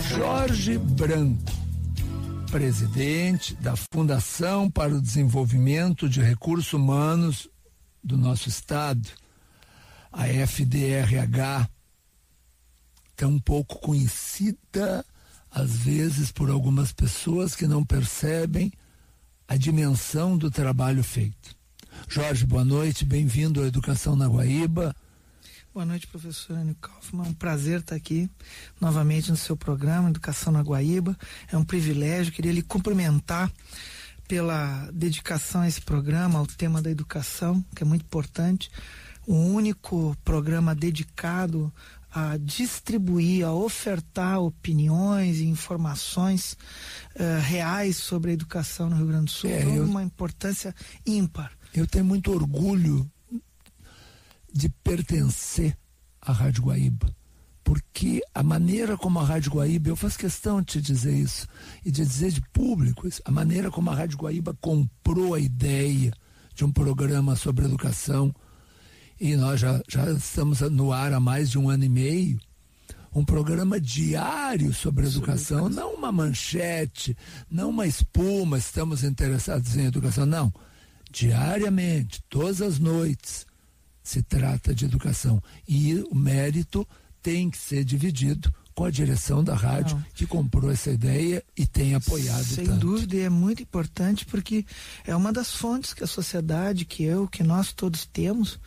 Jorge Branco, presidente da Fundação para o Desenvolvimento de Recursos Humanos do nosso estado, a FDRH, tão pouco conhecida às vezes por algumas pessoas que não percebem a dimensão do trabalho feito. Jorge, boa noite, bem-vindo à Educação na Guaíba. Boa noite, professor Enio Kaufmann. É um prazer estar aqui novamente no seu programa Educação na Guaíba. É um privilégio. Queria lhe cumprimentar pela dedicação a esse programa, ao tema da educação, que é muito importante. Um único programa dedicado a distribuir, a ofertar opiniões e informações reais sobre a educação no Rio Grande do Sul. Uma importância ímpar. Eu tenho muito orgulho de pertencer à Rádio Guaíba, porque a maneira como a Rádio Guaíba, eu faço questão de te dizer isso, e de dizer de público isso, a maneira como a Rádio Guaíba comprou a ideia de um programa sobre educação, e nós já estamos no ar há mais de 1 ano e meio, um programa diário sobre educação, não uma manchete, não uma espuma, estamos interessados em educação, não, diariamente, todas as noites, se trata de educação. E o mérito tem que ser dividido com a direção da rádio, que comprou essa ideia e tem apoiado Sem tanto. dúvida, e é muito importante porque é uma das fontes que a sociedade, que nós todos temos,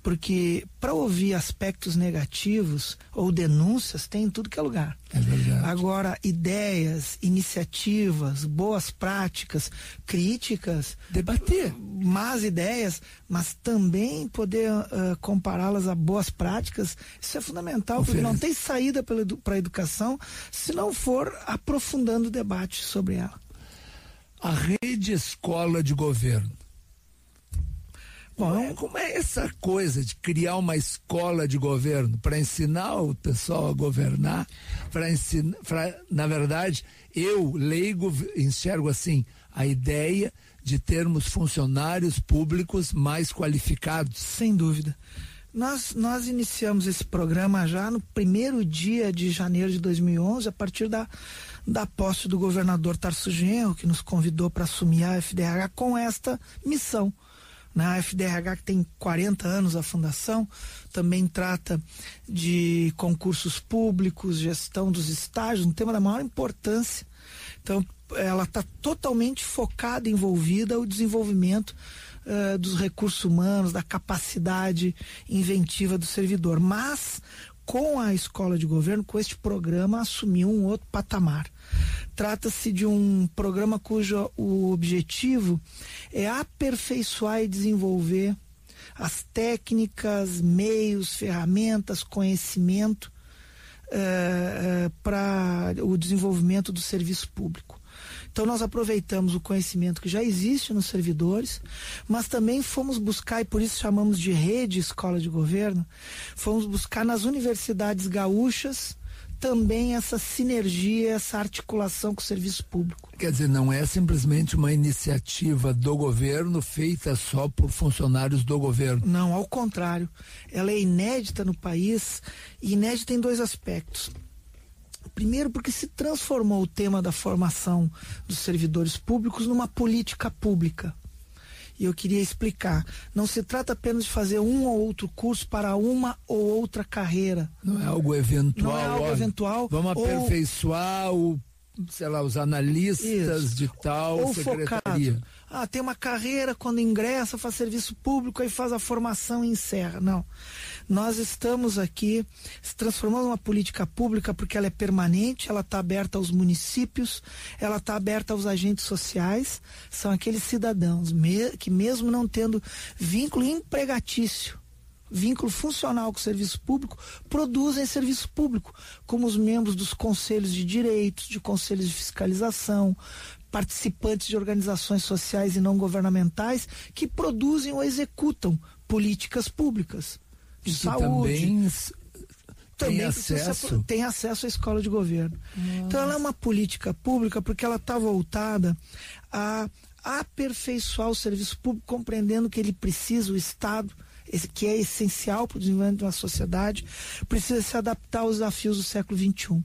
porque para ouvir aspectos negativos ou denúncias tem em tudo que é lugar. É verdade. Agora, ideias, iniciativas, boas práticas, críticas, debater más ideias, mas também poder compará-las a boas práticas, isso é fundamental, porque não tem saída para a educação se não for aprofundando o debate sobre ela. A rede escola de governo. Bom, como é essa coisa de criar uma escola de governo para ensinar o pessoal a governar, na verdade, eu, leigo, enxergo assim, a ideia de termos funcionários públicos mais qualificados. Sem dúvida. Nós iniciamos esse programa já no 1º dia de janeiro de 2011, a partir da posse do governador Tarso Genro, que nos convidou para assumir a FDRH com esta missão. A FDRH, que tem 40 anos a fundação, também trata de concursos públicos, gestão dos estágios, um tema da maior importância. Então, ela está totalmente focada, envolvida o desenvolvimento dos recursos humanos, da capacidade inventiva do servidor. Mas, com a escola de governo, com este programa, assumiu um outro patamar. Trata-se de um programa cujo o objetivo é aperfeiçoar e desenvolver as técnicas, meios, ferramentas, conhecimento para o desenvolvimento do serviço público. Então nós aproveitamos o conhecimento que já existe nos servidores, mas também fomos buscar, e por isso chamamos de rede escola de governo, fomos buscar nas universidades gaúchas também essa sinergia, essa articulação com o serviço público. Quer dizer, não é simplesmente uma iniciativa do governo feita só por funcionários do governo. Não, ao contrário. Ela é inédita no país, e inédita em 2 aspectos. Primeiro, porque se transformou o tema da formação dos servidores públicos numa política pública. E eu queria explicar. Não se trata apenas de fazer um ou outro curso para uma ou outra carreira. Não é algo eventual. Não é algo eventual. Vamos aperfeiçoar os analistas de tal ou secretaria. Focado. Tem uma carreira, quando ingressa, faz serviço público, aí faz a formação e encerra. Não. Nós estamos aqui se transformando numa política pública porque ela é permanente, ela está aberta aos municípios, ela está aberta aos agentes sociais, são aqueles cidadãos que mesmo não tendo vínculo empregatício, vínculo funcional com o serviço público, produzem serviço público, como os membros dos conselhos de direitos, de conselhos de fiscalização, participantes de organizações sociais e não governamentais que produzem ou executam políticas públicas de saúde. Também tem acesso à escola de governo. Nossa. Então ela é uma política pública porque ela está voltada a aperfeiçoar o serviço público, compreendendo que ele precisa, o Estado, que é essencial para o desenvolvimento de uma sociedade, precisa se adaptar aos desafios do século XXI.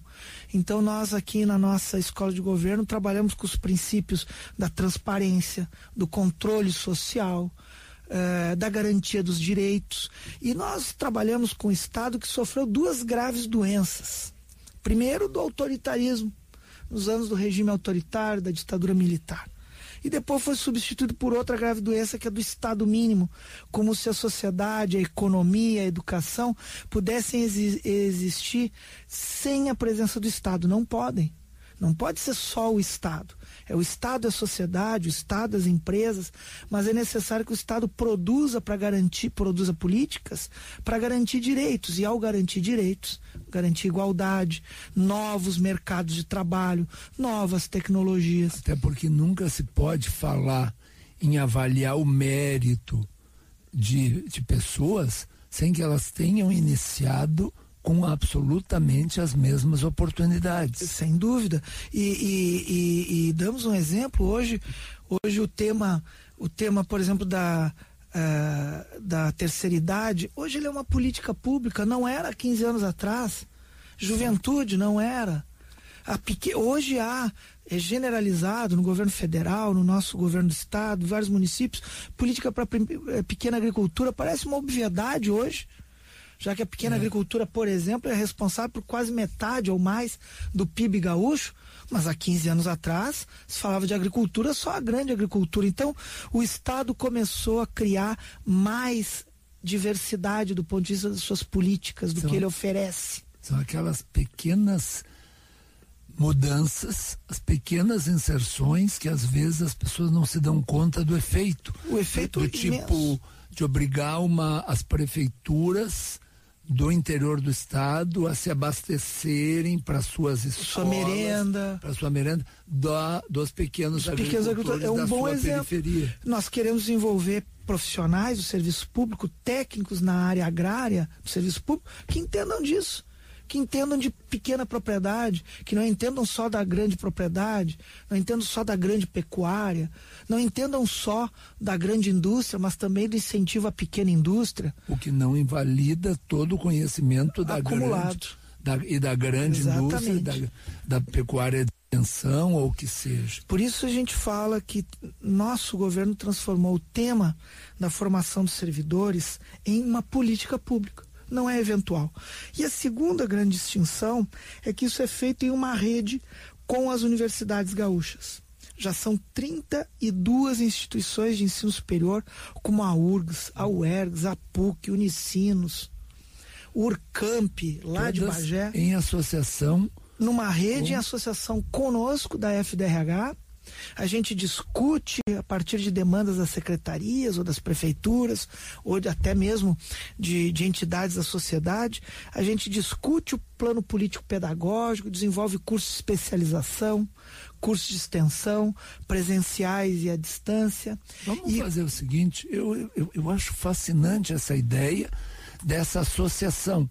Então nós aqui na nossa escola de governo trabalhamos com os princípios da transparência, do controle social, da garantia dos direitos, e nós trabalhamos com um Estado que sofreu 2 graves doenças. Primeiro, do autoritarismo, nos anos do regime autoritário, da ditadura militar. E depois foi substituído por outra grave doença, que é do Estado mínimo, como se a sociedade, a economia, a educação pudessem existir sem a presença do Estado. Não podem. Não pode ser só o Estado. É o Estado, a sociedade, o Estado, as empresas, mas é necessário que o Estado produza políticas para garantir direitos, e ao garantir direitos, garantir igualdade, novos mercados de trabalho, novas tecnologias. Até porque nunca se pode falar em avaliar o mérito de pessoas sem que elas tenham iniciado com absolutamente as mesmas oportunidades. Sem dúvida. E damos um exemplo hoje o tema, por exemplo, da terceira idade, hoje ele é uma política pública, não era 15 anos atrás. Juventude não era. Hoje é generalizado no governo federal, no nosso governo do estado, vários municípios, política para pequena agricultura, parece uma obviedade hoje, já que a pequena agricultura, por exemplo, é responsável por quase metade ou mais do PIB gaúcho, mas há 15 anos atrás se falava de agricultura, só a grande agricultura. Então, o Estado começou a criar mais diversidade do ponto de vista das suas políticas, do que ele oferece. São aquelas pequenas mudanças, as pequenas inserções que às vezes as pessoas não se dão conta do efeito. O efeito do tipo de obrigar as prefeituras do interior do estado a se abastecerem para suas escolas, para sua merenda, dos pequenos agricultores é um da bom sua exemplo. periferia. Nós queremos desenvolver profissionais do serviço público, técnicos na área agrária do serviço público, que entendam disso, que entendam de pequena propriedade, que não entendam só da grande propriedade, não entendam só da grande pecuária, não entendam só da grande indústria, mas também do incentivo à pequena indústria. O que não invalida todo o conhecimento da acumulado. Da grande indústria, da pecuária de extensão ou o que seja. Por isso a gente fala que nosso governo transformou o tema da formação dos servidores em uma política pública. Não é eventual. E a segunda grande distinção é que isso é feito em uma rede com as universidades gaúchas. Já são 32 instituições de ensino superior, como a URGS, a UERGS, a PUC, Unicinos, o URCAMP, lá todas de Bagé. Em associação. Numa rede, em associação conosco, da FDRH. A gente discute a partir de demandas das secretarias ou das prefeituras ou até mesmo de entidades da sociedade. A gente discute o plano político pedagógico, desenvolve cursos de especialização, cursos de extensão, presenciais e à distância. Vamos fazer o seguinte, eu acho fascinante essa ideia dessa associação,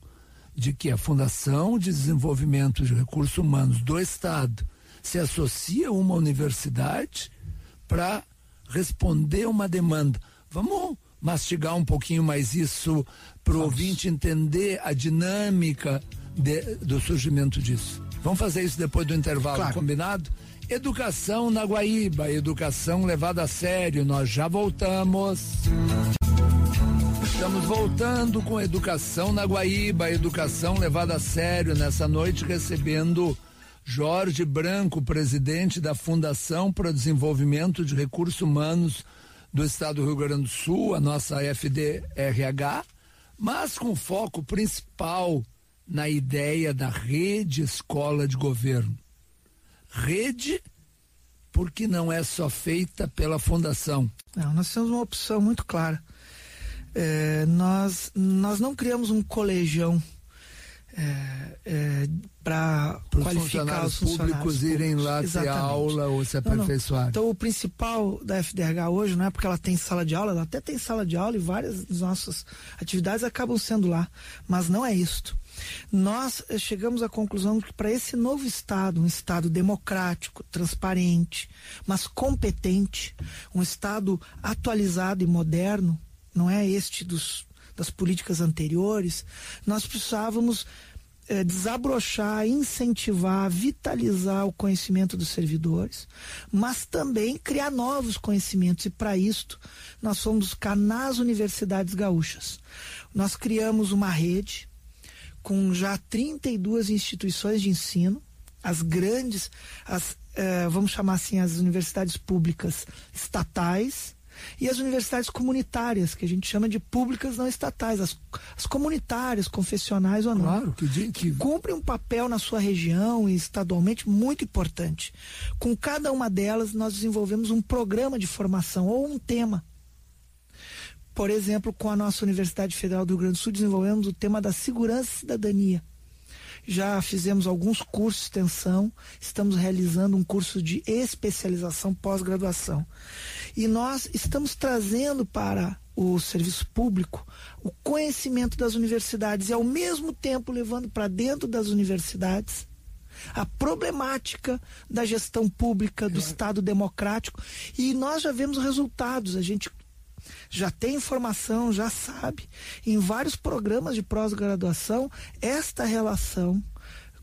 de que a Fundação de Desenvolvimento de Recursos Humanos do Estado se associa a uma universidade para responder uma demanda. Vamos mastigar um pouquinho mais isso para o ouvinte entender a dinâmica do surgimento disso. Vamos fazer isso depois do intervalo, claro. Combinado? Educação na Guaíba, educação levada a sério. Nós já voltamos. Estamos voltando com Educação na Guaíba, educação levada a sério, nessa noite recebendo Jorge Branco, presidente da Fundação para o Desenvolvimento de Recursos Humanos do Estado do Rio Grande do Sul, a nossa FDRH, mas com foco principal na ideia da rede escola de governo. Rede, porque não é só feita pela Fundação. Não, nós temos uma opção muito clara. Nós não criamos um colegião para qualificar os funcionários públicos irem lá ter aula ou se aperfeiçoar. Não. Então o principal da FDRH hoje não é porque ela tem sala de aula, ela até tem sala de aula e várias das nossas atividades acabam sendo lá, mas não é isto. Nós chegamos à conclusão que para esse novo Estado, um Estado democrático, transparente, mas competente, um Estado atualizado e moderno, não é este das políticas anteriores, nós precisávamos desabrochar, incentivar, vitalizar o conhecimento dos servidores, mas também criar novos conhecimentos. E para isto, nós fomos buscar nas universidades gaúchas. Nós criamos uma rede com já 32 instituições de ensino, as grandes, vamos chamar assim, as universidades públicas estatais, e as universidades comunitárias, que a gente chama de públicas não estatais, as comunitárias, confessionais ou não. Claro, que cumprem um papel na sua região e estadualmente muito importante. Com cada uma delas, nós desenvolvemos um programa de formação ou um tema. Por exemplo, com a nossa Universidade Federal do Rio Grande do Sul, desenvolvemos o tema da segurança e cidadania. Já fizemos alguns cursos de extensão, estamos realizando um curso de especialização pós-graduação. E nós estamos trazendo para o serviço público o conhecimento das universidades e, ao mesmo tempo, levando para dentro das universidades a problemática da gestão pública, do Estado democrático. E nós já vemos resultados, a gente já tem informação, já sabe, em vários programas de pós-graduação, esta relação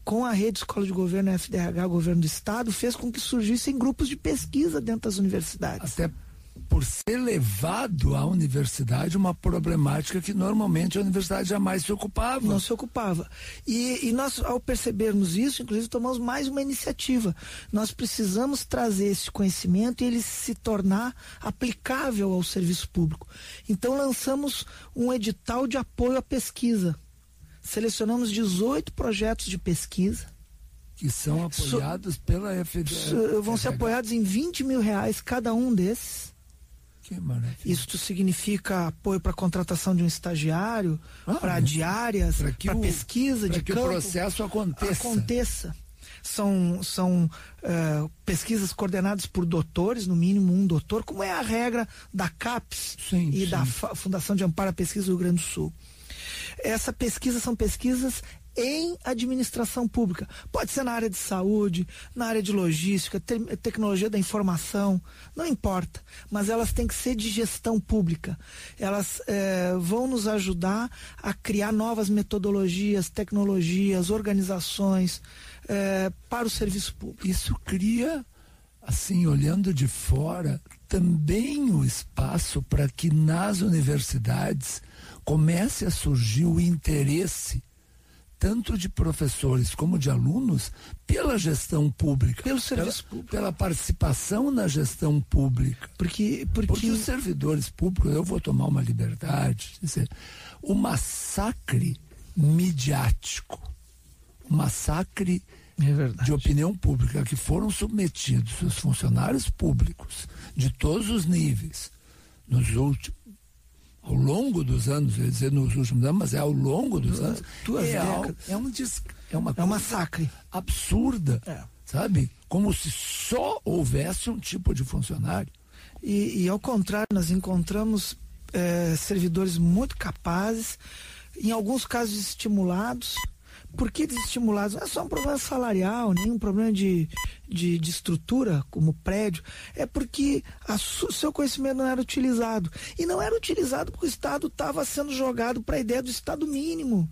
com a rede Escola de Governo, FDH, Governo do Estado, fez com que surgissem grupos de pesquisa dentro das universidades. Até por ser levado à universidade uma problemática que normalmente a universidade jamais se ocupava. Não se ocupava. E nós, ao percebermos isso, inclusive, tomamos mais uma iniciativa. Nós precisamos trazer esse conhecimento e ele se tornar aplicável ao serviço público. Então, lançamos um edital de apoio à pesquisa. Selecionamos 18 projetos de pesquisa. Que são apoiados pela FDH. Vão ser apoiados em R$20 mil cada um desses. Que maravilha. Isso significa apoio para a contratação de um estagiário, para diárias, para pesquisa de campo. Para que o processo aconteça. São pesquisas coordenadas por doutores, no mínimo um doutor, como é a regra da CAPES da Fundação de Amparo à Pesquisa do Rio Grande do Sul. Essa pesquisa são pesquisas em administração pública. Pode ser na área de saúde, na área de logística, tecnologia da informação, não importa. Mas elas têm que ser de gestão pública. Elas vão nos ajudar a criar novas metodologias, tecnologias, organizações para o serviço público. Isso cria, assim, olhando de fora, também o espaço para que nas universidades comece a surgir o interesse tanto de professores como de alunos pela gestão pública, pelo serviço público, pela participação na gestão pública, porque os servidores públicos, eu vou tomar uma liberdade, dizer, o massacre midiático, o massacre de opinião pública que foram submetidos os funcionários públicos de todos os níveis ao longo dos anos, eu ia dizer nos últimos anos, mas ao longo dos anos, é um massacre absurda, sabe? Como se só houvesse um tipo de funcionário. E ao contrário, nós encontramos servidores muito capazes, em alguns casos estimulados. Por que desestimulados? Não é só um problema salarial, nem um problema de estrutura, como prédio. É porque seu conhecimento não era utilizado. E não era utilizado porque o Estado estava sendo jogado para a ideia do Estado mínimo,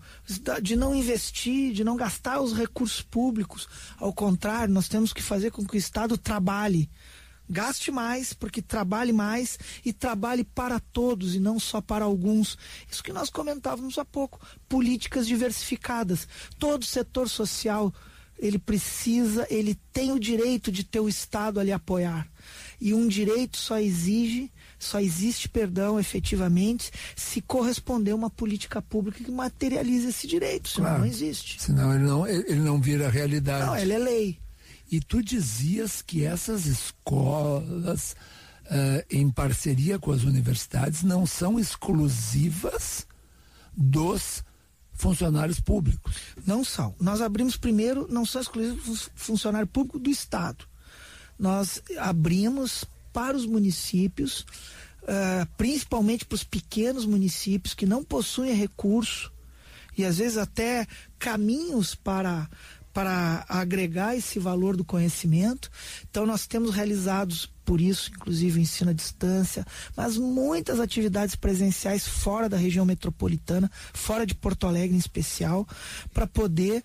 de não investir, de não gastar os recursos públicos. Ao contrário, nós temos que fazer com que o Estado trabalhe. Gaste mais, porque trabalhe mais e trabalhe para todos e não só para alguns. Isso que nós comentávamos há pouco. Políticas diversificadas. Todo setor social, ele tem o direito de ter o Estado a lhe apoiar. E um direito só existe, efetivamente, se corresponder a uma política pública que materialize esse direito. Senão não existe. Senão ele não vira realidade. Não, ele é lei. E tu dizias que essas escolas, em parceria com as universidades, não são exclusivas dos funcionários públicos. Não são. Nós abrimos primeiro, não são exclusivos funcionário público do Estado. Nós abrimos para os municípios, principalmente para os pequenos municípios que não possuem recurso e às vezes até caminhos para agregar esse valor do conhecimento. Então nós temos realizados por isso, inclusive, o ensino à distância, mas muitas atividades presenciais fora da região metropolitana, fora de Porto Alegre em especial, para poder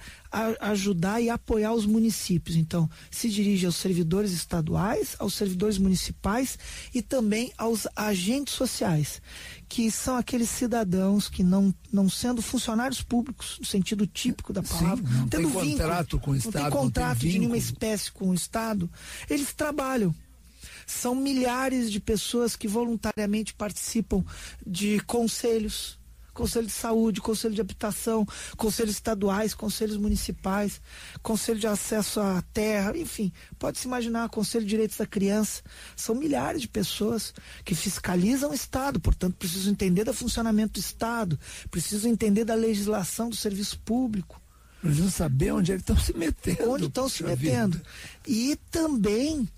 ajudar e apoiar os municípios. Então, se dirige aos servidores estaduais, aos servidores municipais e também aos agentes sociais, que são aqueles cidadãos que não sendo funcionários públicos, no sentido típico da palavra, sim, não tendo tem contrato com o Estado, não tem contrato de nenhuma vínculo. espécie com o Estado, eles trabalham. São milhares de pessoas que voluntariamente participam de conselhos, conselho de saúde, conselho de habitação, conselhos estaduais, conselhos municipais, conselho de acesso à terra, enfim, pode-se imaginar, conselho de direitos da criança. São milhares de pessoas que fiscalizam o Estado, portanto precisam entender do funcionamento do Estado, precisam entender da legislação do serviço público. Precisam saber onde é que estão se metendo. Onde estão se metendo. E também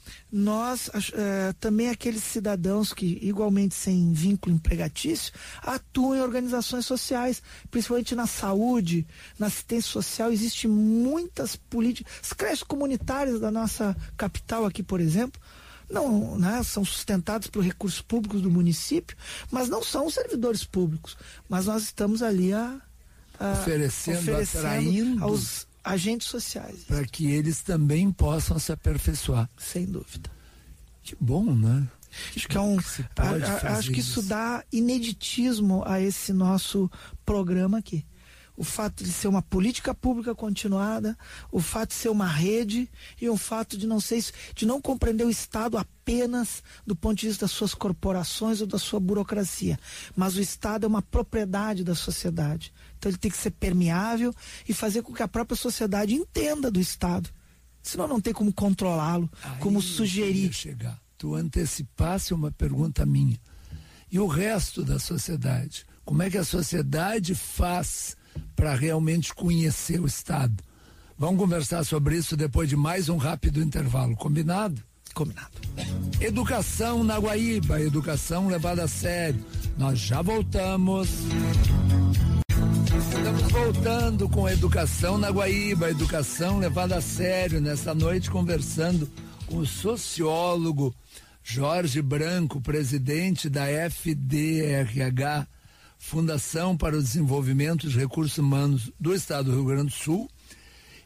também aqueles cidadãos que, igualmente sem vínculo empregatício, atuam em organizações sociais, principalmente na saúde, na assistência social. Existem muitas políticas. As creches comunitárias da nossa capital aqui, por exemplo, não, né, são sustentados por recursos públicos do município, mas não são servidores públicos. Mas nós estamos ali oferecendo atraindo aos agentes sociais. Para que eles também possam se aperfeiçoar. Sem dúvida. Que bom, né? Acho que acho que isso dá ineditismo a esse nosso programa aqui. O fato de ser uma política pública continuada, o fato de ser uma rede e o fato de não compreender o Estado apenas do ponto de vista das suas corporações ou da sua burocracia. Mas o Estado é uma propriedade da sociedade. Então ele tem que ser permeável e fazer com que a própria sociedade entenda do Estado. Senão não tem como controlá-lo, como sugerir. Tu antecipasse uma pergunta minha. E o resto da sociedade? Como é que a sociedade faz para realmente conhecer o Estado? Vamos conversar sobre isso depois de mais um rápido intervalo. Combinado? Combinado. Educação na Guaíba, educação levada a sério. Nós já voltamos. Estamos voltando com Educação na Guaíba, educação levada a sério. Nessa noite conversando com o sociólogo Jorge Branco, presidente da FDRH, Fundação para o Desenvolvimento dos Recursos Humanos do Estado do Rio Grande do Sul,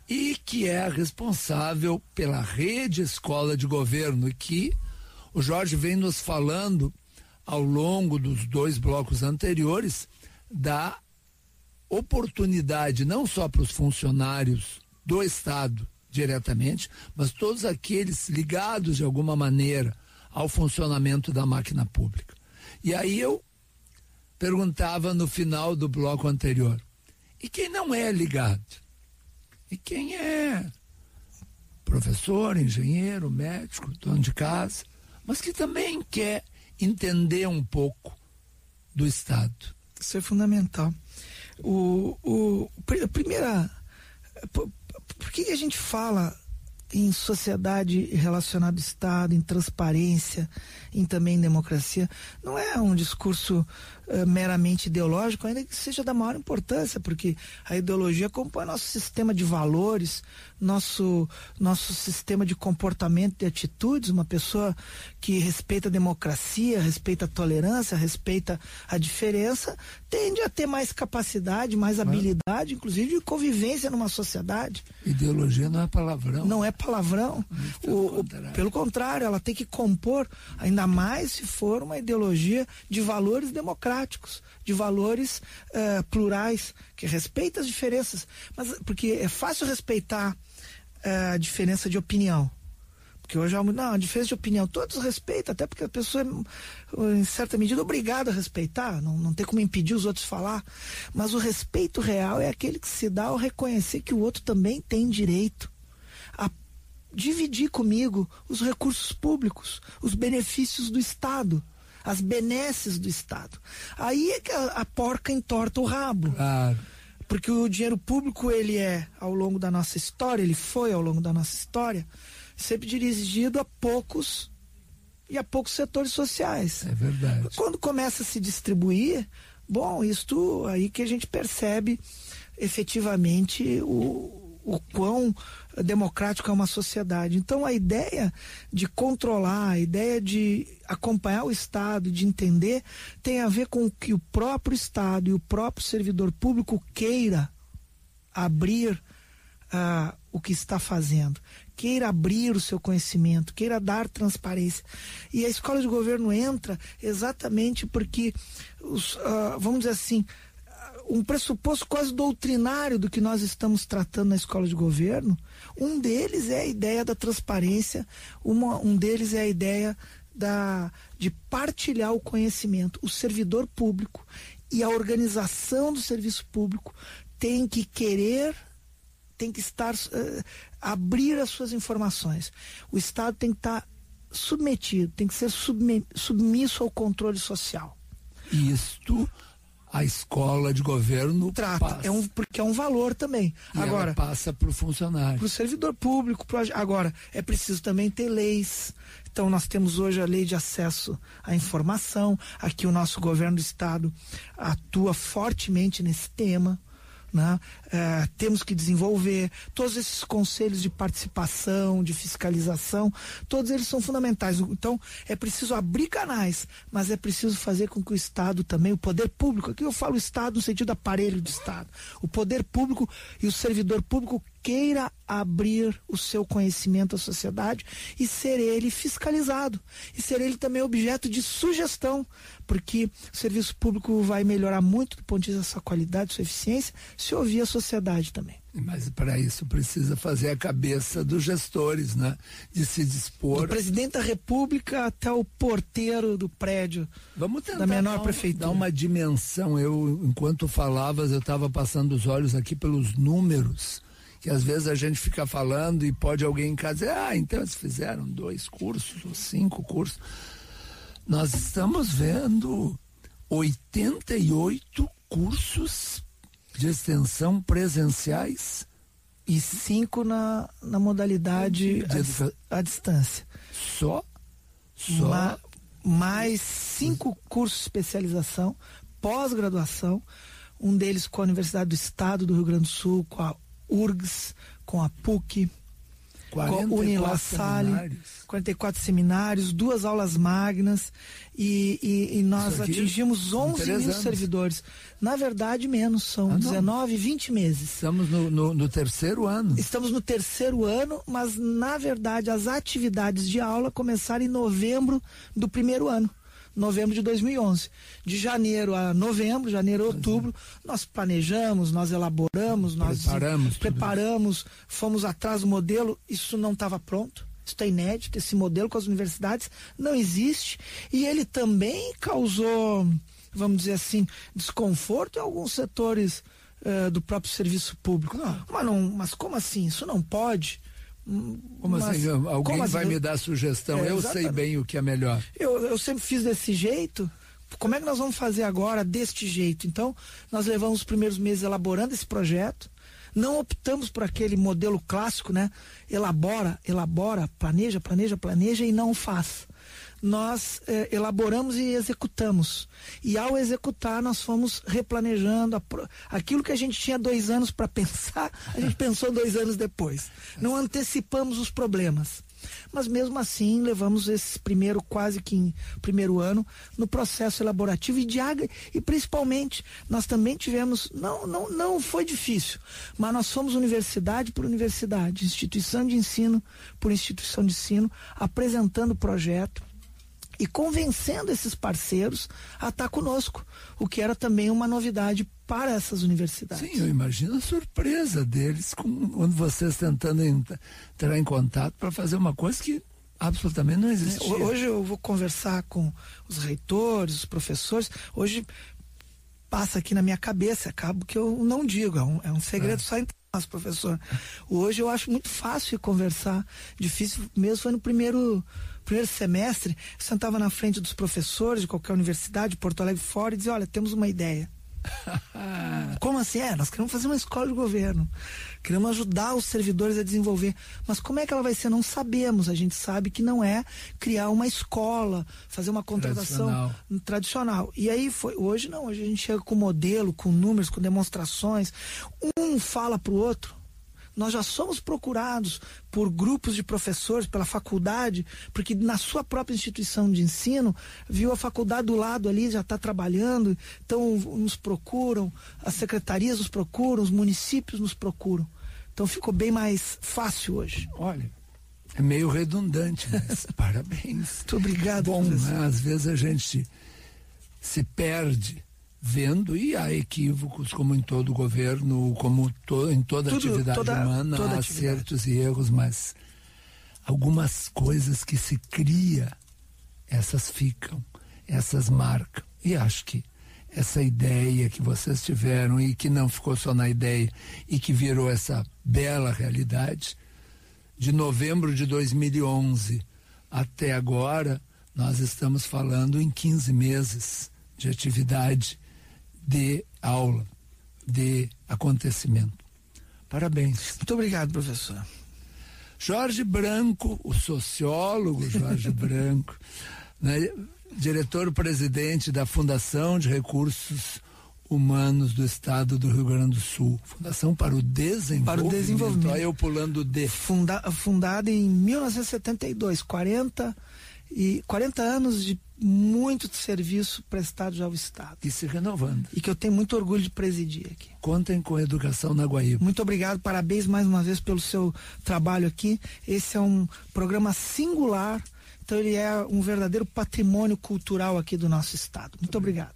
e que é responsável pela Rede Escola de Governo, e que o Jorge vem nos falando ao longo dos 2 blocos anteriores da oportunidade não só para os funcionários do Estado diretamente, mas todos aqueles ligados de alguma maneira ao funcionamento da máquina pública. E aí eu perguntava no final do bloco anterior, e quem não é ligado? E quem é professor, engenheiro, médico, dono de casa, mas que também quer entender um pouco do Estado? Isso é fundamental. Por que a gente fala em sociedade relacionada ao Estado, em transparência, também em democracia? Não é um discurso meramente ideológico, ainda que seja da maior importância, porque a ideologia compõe nosso sistema de valores, nosso sistema de comportamento e atitudes. Uma pessoa que respeita a democracia, respeita a tolerância, respeita a diferença, tende a ter mais capacidade, mais habilidade, inclusive de convivência numa sociedade. Ideologia não é palavrão. Não é palavrão. Pelo contrário, ela tem que compor, ainda mais se for uma ideologia de valores democráticos, de valores plurais, que respeita as diferenças. Mas porque é fácil respeitar a diferença de opinião. Porque hoje a diferença de opinião todos respeitam, até porque a pessoa é, em certa medida, obrigada a respeitar, não tem como impedir os outros falar. Mas o respeito real é aquele que se dá ao reconhecer que o outro também tem direito a dividir comigo os recursos públicos, os benefícios do Estado, as benesses do Estado. Aí é que a porca entorta o rabo. Claro. Porque o dinheiro público, ele ao longo da nossa história, ele foi ao longo da nossa história, sempre dirigido a poucos setores sociais. É verdade. Quando começa a se distribuir, isto aí que a gente percebe efetivamente o quão democrático é uma sociedade. Então a ideia de controlar, a ideia de acompanhar o Estado, de entender, tem a ver com que o próprio Estado e o próprio servidor público queira abrir o que está fazendo, queira abrir o seu conhecimento, queira dar transparência. E a escola de governo entra exatamente porque, vamos dizer assim, um pressuposto quase doutrinário do que nós estamos tratando na escola de governo, um deles é a ideia da transparência, um deles é a ideia de partilhar o conhecimento. O servidor público e a organização do serviço público tem que estar, abrir as suas informações. O Estado tem que estar submetido, tem que ser submisso ao controle social. Isto a escola de governo trata, porque é um valor também. E agora ela passa para o funcionário, para o servidor público. Agora é preciso também ter leis. Então nós temos hoje a lei de acesso à informação. Aqui o nosso governo do estado atua fortemente nesse tema, né? Temos que desenvolver todos esses conselhos de participação, de fiscalização, todos eles são fundamentais. Então é preciso abrir canais, mas é preciso fazer com que o Estado também, o poder público, aqui eu falo Estado no sentido aparelho de Estado, o poder público e o servidor público queira abrir o seu conhecimento à sociedade e ser ele fiscalizado, e ser ele também objeto de sugestão, porque o serviço público vai melhorar muito do ponto de vista da sua qualidade, sua eficiência, se ouvir a sociedade também. Mas para isso precisa fazer a cabeça dos gestores, né? De se dispor. Do presidente da República até o porteiro do prédio. Vamos tentar da menor prefeitura. Dar uma dimensão. Enquanto falavas, eu estava passando os olhos aqui pelos números, que às vezes a gente fica falando e pode alguém em casa dizer, então eles fizeram 2 cursos ou 5 cursos. Nós estamos vendo 88 cursos de extensão presenciais e 5 na modalidade à distância. Só? Mais 5 cursos de especialização, pós-graduação, um deles com a Universidade do Estado do Rio Grande do Sul, com a URGS, com a PUC, com a Unila Salle, 44 seminários, 2 aulas magnas e nós atingimos 11 mil servidores. Na verdade, menos, são 19, 20 meses. Estamos no terceiro ano. Estamos no terceiro ano, mas na verdade as atividades de aula começaram em novembro do primeiro ano. Novembro de 2011. De janeiro a novembro, janeiro a outubro, nós planejamos, nós elaboramos, nós preparamos, fomos atrás do modelo, isso não estava pronto, isso é inédito, esse modelo com as universidades não existe, e ele também causou, vamos dizer assim, desconforto em alguns setores do próprio serviço público. Mas como assim? Isso não pode? Assim? Alguém vai me dar sugestão? Eu sei bem o que é melhor. Eu sempre fiz desse jeito. Como é que nós vamos fazer agora deste jeito? Então, nós levamos os primeiros meses elaborando esse projeto. Não optamos por aquele modelo clássico, né? Elabora, planeja e não faz. Nós elaboramos e executamos. E ao executar, nós fomos replanejando aquilo que a gente tinha 2 anos para pensar, a gente pensou 2 anos depois. Não antecipamos os problemas. Mas mesmo assim, levamos esse primeiro ano no processo elaborativo e principalmente, nós também tivemos, não foi difícil, mas nós fomos universidade por universidade, instituição de ensino por instituição de ensino, apresentando o projeto e convencendo esses parceiros a estar conosco, o que era também uma novidade para essas universidades. Sim, eu imagino a surpresa deles quando vocês tentando entrar em contato para fazer uma coisa que absolutamente não existia. Hoje eu vou conversar com os reitores, os professores, hoje passa aqui na minha cabeça, acabo que eu não digo, é um segredo só entre nós, professor. Hoje eu acho muito fácil conversar, difícil mesmo foi no primeiro semestre, eu sentava na frente dos professores de qualquer universidade, Porto Alegre fora, e dizia, olha, temos uma ideia. Como assim? Nós queremos fazer uma escola de governo, queremos ajudar os servidores a desenvolver, mas como é que ela vai ser? Não sabemos. A gente sabe que não é criar uma escola, fazer uma contratação tradicional. E aí hoje a gente chega com modelo, com números, com demonstrações, um fala pro outro, nós já somos procurados por grupos de professores, pela faculdade, porque na sua própria instituição de ensino, viu a faculdade do lado ali, já está trabalhando, então nos procuram, as secretarias nos procuram, os municípios nos procuram. Então ficou bem mais fácil hoje. Olha, é meio redundante, mas parabéns. Muito obrigado. Bom, né? Às vezes a gente se perde vendo, e há equívocos, como em todo governo, como em toda atividade humana, há acertos e erros, mas algumas coisas que se cria, essas ficam, essas marcam. E acho que essa ideia que vocês tiveram e que não ficou só na ideia e que virou essa bela realidade, de novembro de 2011 até agora, nós estamos falando em 15 meses de atividade, de aula, de acontecimento. Parabéns. Muito obrigado, professor. Jorge Branco, o sociólogo Jorge Branco, né, diretor-presidente da Fundação de Recursos Humanos do Estado do Rio Grande do Sul. Fundação para o Desenvolvimento. Para o Desenvolvimento. Olha eu pulando D. Fundada em 1972, 40 anos de muito serviço prestado já ao Estado. E se renovando. E que eu tenho muito orgulho de presidir aqui. Contem com a Educação na Guaíba. Muito obrigado, parabéns mais uma vez pelo seu trabalho aqui. Esse é um programa singular, então ele é um verdadeiro patrimônio cultural aqui do nosso Estado. Muito obrigado.